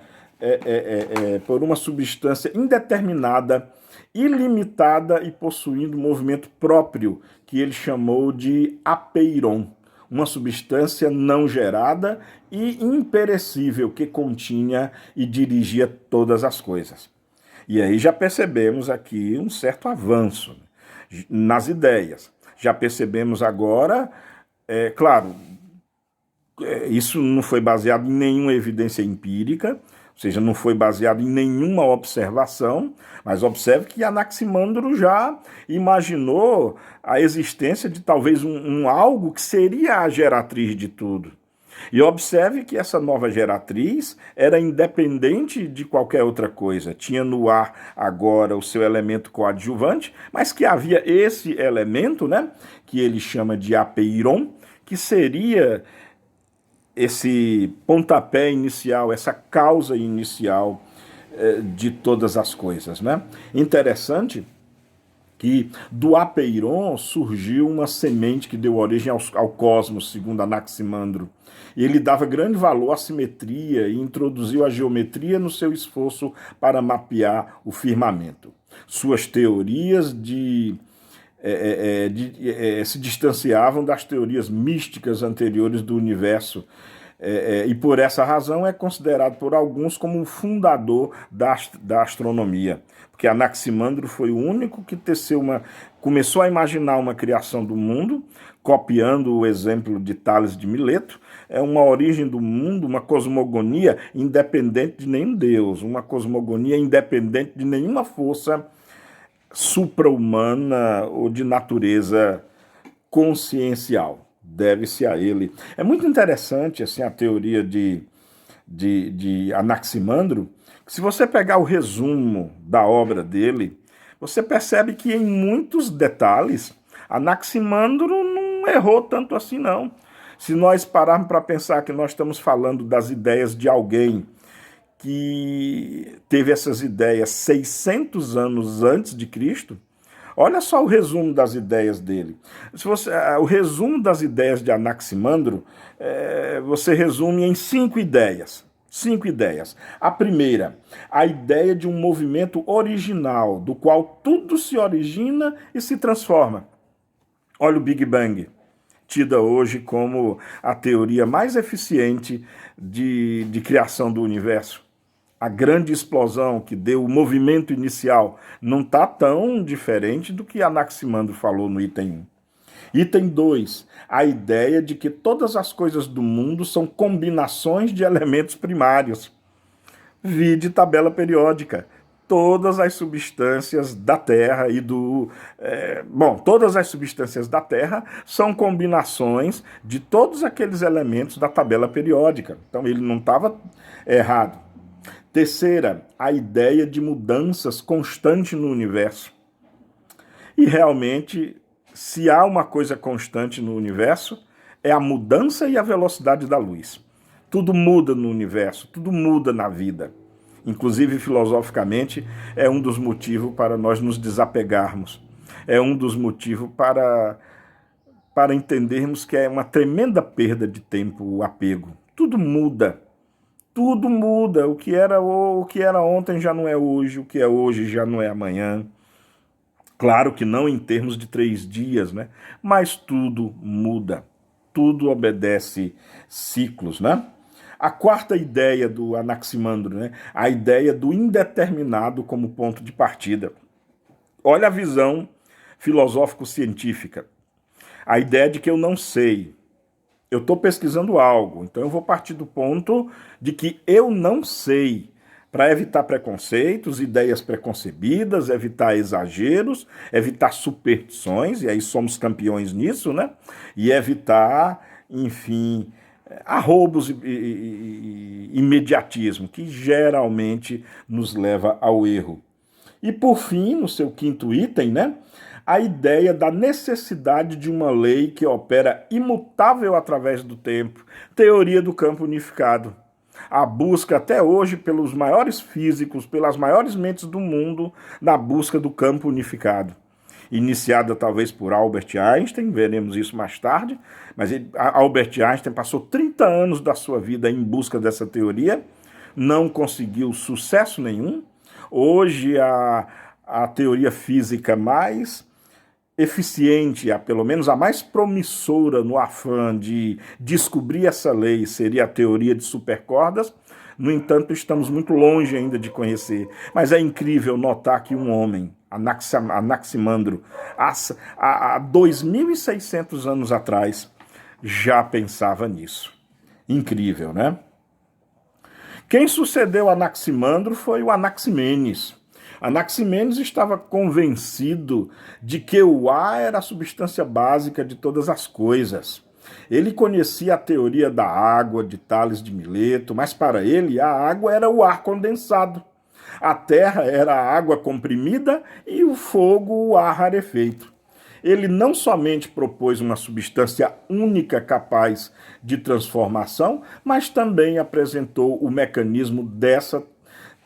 indeterminada, ilimitada e possuindo movimento próprio, que ele chamou de apeiron, uma substância não gerada e imperecível que continha e dirigia todas as coisas. E aí já percebemos aqui um certo avanço nas ideias. Já percebemos agora, claro, isso não foi baseado em nenhuma evidência empírica, ou seja, não foi baseado em nenhuma observação, mas observe que Anaximandro já imaginou a existência de talvez um algo que seria a geratriz de tudo. E observe que essa nova geratriz era independente de qualquer outra coisa. Tinha no ar agora o seu elemento coadjuvante, mas que havia esse elemento, né, que ele chama de apeiron, que seria esse pontapé inicial, essa causa inicial de todas as coisas, né? Interessante que do apeiron surgiu uma semente que deu origem ao cosmos, segundo Anaximandro. Ele dava grande valor à simetria e introduziu a geometria no seu esforço para mapear o firmamento. Suas teorias se distanciavam das teorias místicas anteriores do universo, e por essa razão é considerado por alguns como o fundador da astronomia, porque Anaximandro foi o único que começou a imaginar uma criação do mundo, copiando o exemplo de Tales de Mileto, uma origem do mundo, uma cosmogonia independente de nenhum deus, uma cosmogonia independente de nenhuma força supra-humana ou de natureza consciencial. Deve-se a ele. É muito interessante assim, a teoria de Anaximandro, que se você pegar o resumo da obra dele, você percebe que em muitos detalhes Anaximandro não errou tanto assim não. Se nós pararmos para pensar que nós estamos falando das ideias de alguém que teve essas ideias 600 anos antes de Cristo, olha só o resumo das ideias dele. O resumo das ideias de Anaximandro, você resume em 5 ideias. 5 ideias. A primeira, a ideia de um movimento original, do qual tudo se origina e se transforma. Olha o Big Bang, tida hoje como a teoria mais eficiente de criação do universo. A grande explosão que deu o movimento inicial não está tão diferente do que Anaximandro falou no item 1. Item 2, a ideia de que todas as coisas do mundo são combinações de elementos primários. Vide tabela periódica. Todas as substâncias da Terra todas as substâncias da Terra são combinações de todos aqueles elementos da tabela periódica. Então ele não estava errado. Terceira, a ideia de mudanças constantes no universo. E realmente, se há uma coisa constante no universo, é a mudança e a velocidade da luz. Tudo muda no universo, tudo muda na vida. Inclusive, filosoficamente, é um dos motivos para nós nos desapegarmos. É um dos motivos para entendermos que é uma tremenda perda de tempo o apego. Tudo muda. Tudo muda, o que era ontem já não é hoje, o que é hoje já não é amanhã. Claro que não em termos de 3 dias, né? Mas tudo muda, tudo obedece ciclos, né? A quarta ideia do Anaximandro, né? A ideia do indeterminado como ponto de partida. Olha a visão filosófico-científica. A ideia de que eu não sei. Eu estou pesquisando algo, então eu vou partir do ponto de que eu não sei, para evitar preconceitos, ideias preconcebidas, evitar exageros, evitar superstições, e aí somos campeões nisso, né? E evitar, enfim, arroubos e imediatismo, que geralmente nos leva ao erro. E por fim, no seu quinto item, né? A ideia da necessidade de uma lei que opera imutável através do tempo, teoria do campo unificado. a busca até hoje pelos maiores físicos, pelas maiores mentes do mundo, na busca do campo unificado. Iniciada talvez por Albert Einstein, veremos isso mais tarde, mas Albert Einstein passou 30 anos da sua vida em busca dessa teoria, não conseguiu sucesso nenhum. Hoje a teoria física mais eficiente, pelo menos a mais promissora no afã de descobrir essa lei, seria a teoria de supercordas. No entanto, estamos muito longe ainda de conhecer. Mas é incrível notar que um homem, Anaximandro, há 2.600 anos atrás, já pensava nisso. Incrível, né? Quem sucedeu Anaximandro foi o Anaximenes. Anaximenes estava convencido de que o ar era a substância básica de todas as coisas. Ele conhecia a teoria da água de Tales de Mileto, mas para ele a água era o ar condensado. A terra era a água comprimida e o fogo o ar rarefeito. Ele não somente propôs uma substância única capaz de transformação, mas também apresentou o mecanismo dessa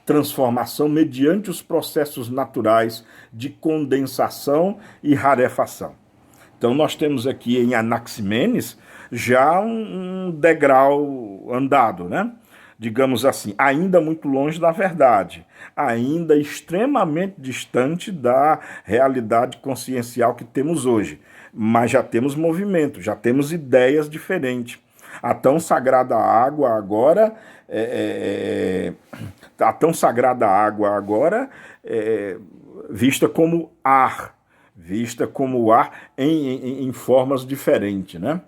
transformação mediante os processos naturais de condensação e rarefação. Então nós temos aqui em Anaximenes já um degrau andado, né? Digamos assim, ainda muito longe da verdade, ainda extremamente distante da realidade consciencial que temos hoje. Mas já temos movimento, já temos ideias diferentes. A tão sagrada água agora a tão sagrada água agora vista como ar, em formas diferentes, né?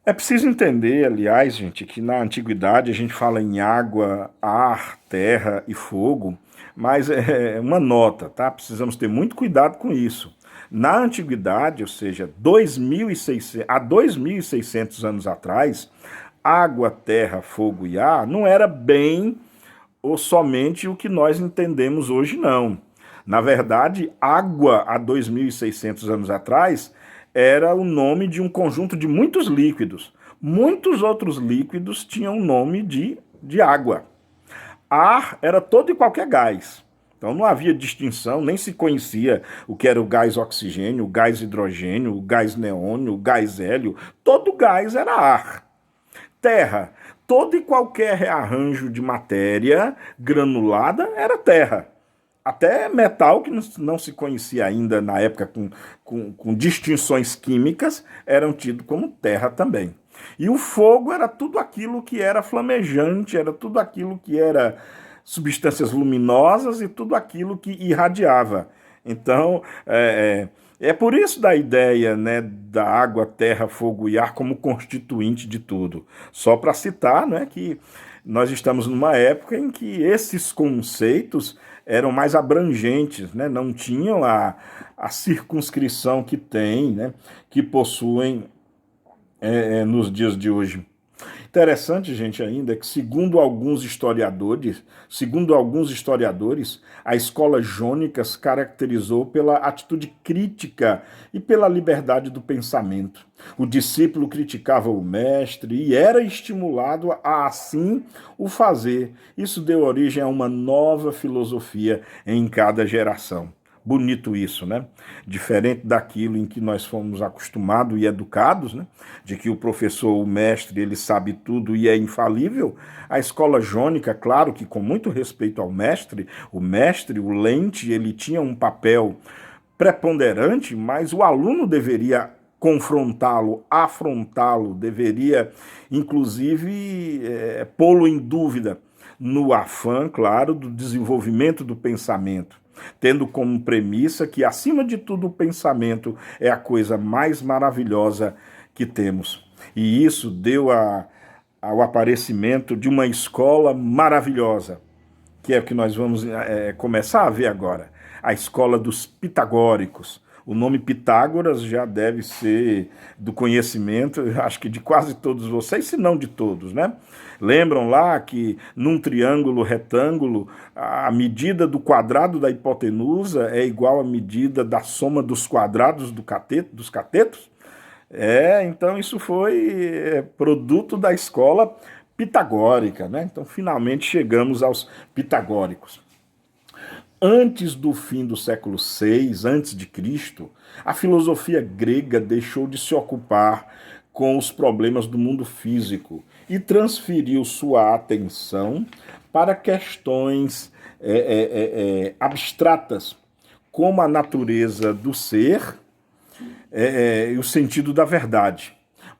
É preciso entender, aliás, gente, que na antiguidade a gente fala em água, ar, terra e fogo, mas é uma nota, tá? Precisamos ter muito cuidado com isso. Na antiguidade, ou seja, há 2.600 anos atrás, água, terra, fogo e ar não era bem ou somente o que nós entendemos hoje, não. Na verdade, água, há 2.600 anos atrás, era o nome de um conjunto de muitos líquidos. Muitos outros líquidos tinham o nome de água. Ar era todo e qualquer gás. Então não havia distinção, nem se conhecia o que era o gás oxigênio, o gás hidrogênio, o gás neônio, o gás hélio. Todo gás era ar. Terra. Todo e qualquer rearranjo de matéria granulada era terra. Até metal, que não se conhecia ainda na época com distinções químicas, eram tidos como terra também. E o fogo era tudo aquilo que era flamejante, era tudo aquilo que era substâncias luminosas e tudo aquilo que irradiava. Então, é por isso da ideia, né, da água, terra, fogo e ar como constituinte de tudo. Só para citar, né, que nós estamos numa época em que esses conceitos eram mais abrangentes, né, não tinham a circunscrição que tem, né, que possuem nos dias de hoje. Interessante, gente, ainda é que, segundo alguns historiadores, a escola jônica se caracterizou pela atitude crítica e pela liberdade do pensamento. O discípulo criticava o mestre e era estimulado a, assim, o fazer. Isso deu origem a uma nova filosofia em cada geração. Bonito isso, né? Diferente daquilo em que nós fomos acostumados e educados, né? De que o professor, o mestre, ele sabe tudo e é infalível. A escola jônica, claro que com muito respeito ao mestre, o lente, ele tinha um papel preponderante, mas o aluno deveria confrontá-lo, afrontá-lo, deveria, inclusive, pô-lo em dúvida, no afã, claro, do desenvolvimento do pensamento, tendo como premissa que, acima de tudo, o pensamento é a coisa mais maravilhosa que temos. E isso deu ao aparecimento de uma escola maravilhosa, que é o que nós vamos começar a ver agora, a escola dos pitagóricos. O nome Pitágoras já deve ser do conhecimento, acho que de quase todos vocês, se não de todos, né? Lembram lá que num triângulo retângulo, a medida do quadrado da hipotenusa é igual à medida da soma dos quadrados dos catetos? Então isso foi produto da escola pitagórica, né? Então, finalmente chegamos aos pitagóricos. Antes do fim do século VI, antes de Cristo, a filosofia grega deixou de se ocupar com os problemas do mundo físico e transferiu sua atenção para questões abstratas, como a natureza do ser e o sentido da verdade.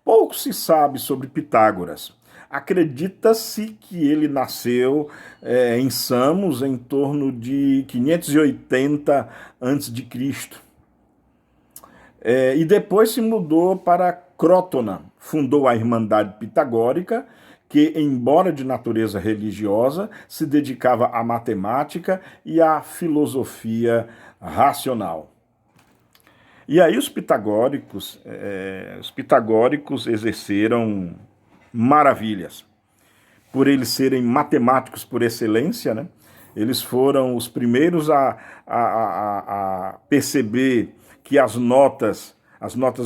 Pouco se sabe sobre Pitágoras. Acredita-se que ele nasceu em Samos em torno de 580 a.C. E depois se mudou para Crótona, fundou a Irmandade Pitagórica, que, embora de natureza religiosa, se dedicava à matemática e à filosofia racional. E aí os pitagóricos exerceram maravilhas. Por eles serem matemáticos por excelência, né? Eles foram os primeiros a perceber que as notas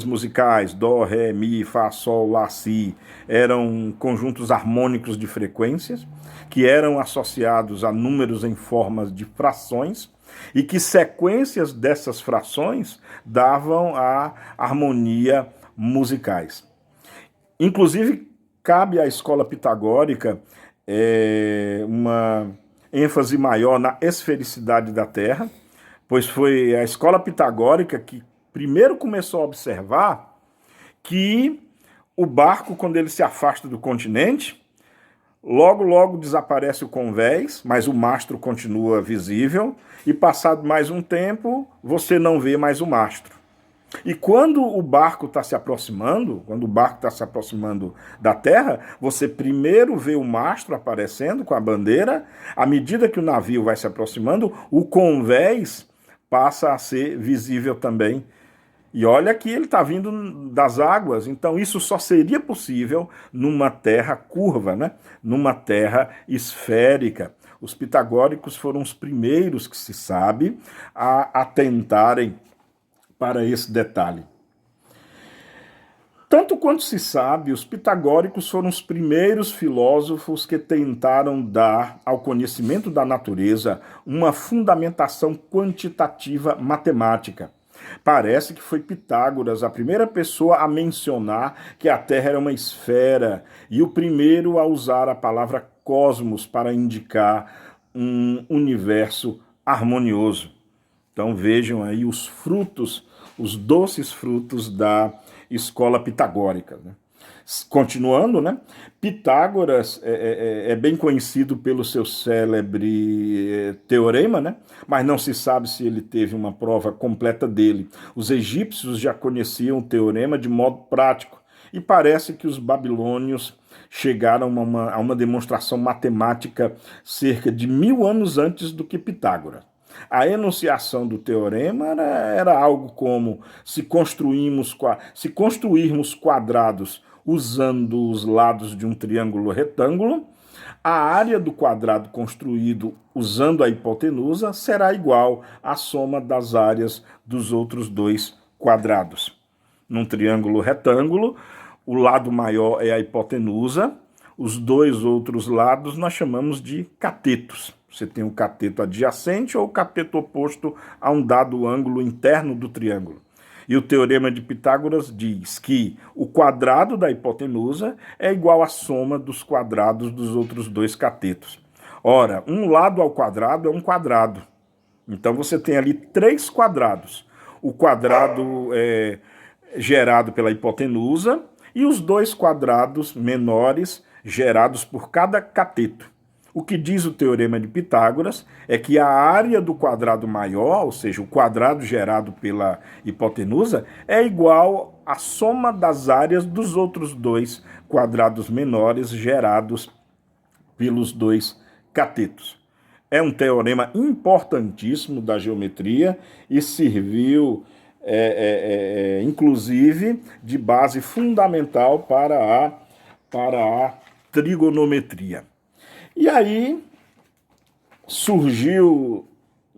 musicais, dó, ré, mi, fá, sol, lá, si, eram conjuntos harmônicos de frequências, que eram associados a números em formas de frações, e que sequências dessas frações davam a harmonia musicais. Inclusive, cabe à escola pitagórica uma ênfase maior na esfericidade da Terra, pois foi a escola pitagórica que primeiro começou a observar que o barco, quando ele se afasta do continente, logo desaparece o convés, mas o mastro continua visível, e passado mais um tempo, você não vê mais o mastro. E quando o barco está se aproximando, da Terra, você primeiro vê o mastro aparecendo com a bandeira, à medida que o navio vai se aproximando, o convés passa a ser visível também. E olha que ele está vindo das águas, então isso só seria possível numa terra curva, né? Numa terra esférica. Os pitagóricos foram os primeiros que se sabe a atentarem para esse detalhe. Tanto quanto se sabe, os pitagóricos foram os primeiros filósofos que tentaram dar ao conhecimento da natureza uma fundamentação quantitativa matemática. Parece que foi Pitágoras a primeira pessoa a mencionar que a Terra era uma esfera e o primeiro a usar a palavra cosmos para indicar um universo harmonioso. Então vejam aí os frutos, os doces frutos da escola pitagórica, né? Continuando, né? Pitágoras é bem conhecido pelo seu célebre teorema, né? Mas não se sabe se ele teve uma prova completa dele. Os egípcios já conheciam o teorema de modo prático e parece que os babilônios chegaram a uma demonstração matemática cerca de 1000 anos antes do que Pitágoras. A enunciação do teorema era algo como: se construirmos quadrados usando os lados de um triângulo retângulo, a área do quadrado construído usando a hipotenusa será igual à soma das áreas dos outros dois quadrados. Num triângulo retângulo, o lado maior é a hipotenusa, os dois outros lados nós chamamos de catetos. Você tem o cateto adjacente ou o cateto oposto a um dado ângulo interno do triângulo. E o teorema de Pitágoras diz que o quadrado da hipotenusa é igual à soma dos quadrados dos outros dois catetos. Ora, um lado ao quadrado é um quadrado. Então você tem ali 3 quadrados. O quadrado gerado pela hipotenusa e os 2 quadrados menores gerados por cada cateto. O que diz o teorema de Pitágoras é que a área do quadrado maior, ou seja, o quadrado gerado pela hipotenusa, é igual à soma das áreas dos outros 2 quadrados menores gerados pelos 2 catetos. É um teorema importantíssimo da geometria e serviu, inclusive, de base fundamental para a trigonometria. E aí surgiu,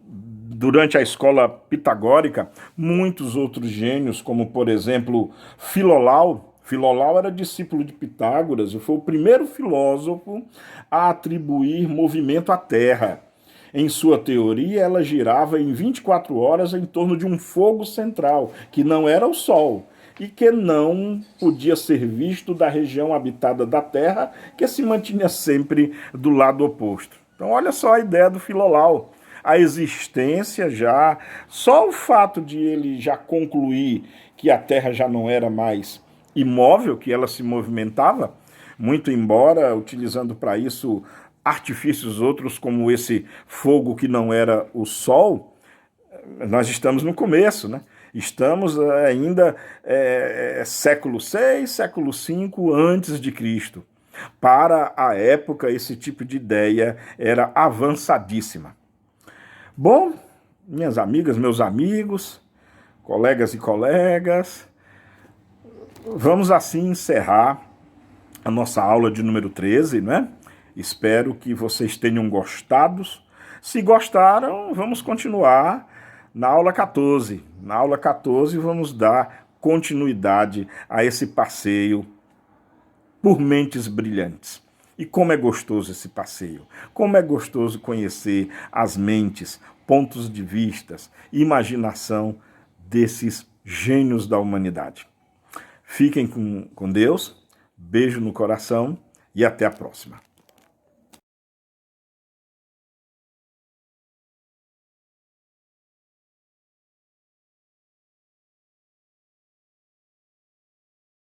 durante a escola pitagórica, muitos outros gênios, como, por exemplo, Filolau. Filolau era discípulo de Pitágoras e foi o primeiro filósofo a atribuir movimento à Terra. Em sua teoria, ela girava em 24 horas em torno de um fogo central, que não era o Sol, e que não podia ser visto da região habitada da Terra, que se mantinha sempre do lado oposto. Então, olha só a ideia do Filolau. A existência já, só o fato de ele já concluir que a Terra já não era mais imóvel, que ela se movimentava, muito embora utilizando para isso artifícios outros, como esse fogo que não era o Sol, nós estamos no começo, né? Estamos ainda século VI, século V antes de Cristo. Para a época, esse tipo de ideia era avançadíssima. Bom, minhas amigas, meus amigos, colegas e colegas, vamos assim encerrar a nossa aula de número 13, né? Espero que vocês tenham gostado. Se gostaram, vamos continuar na aula 14. Na aula 14 vamos dar continuidade a esse passeio por mentes brilhantes. E como é gostoso esse passeio, como é gostoso conhecer as mentes, pontos de vistas, imaginação desses gênios da humanidade. Fiquem com Deus, beijo no coração e até a próxima.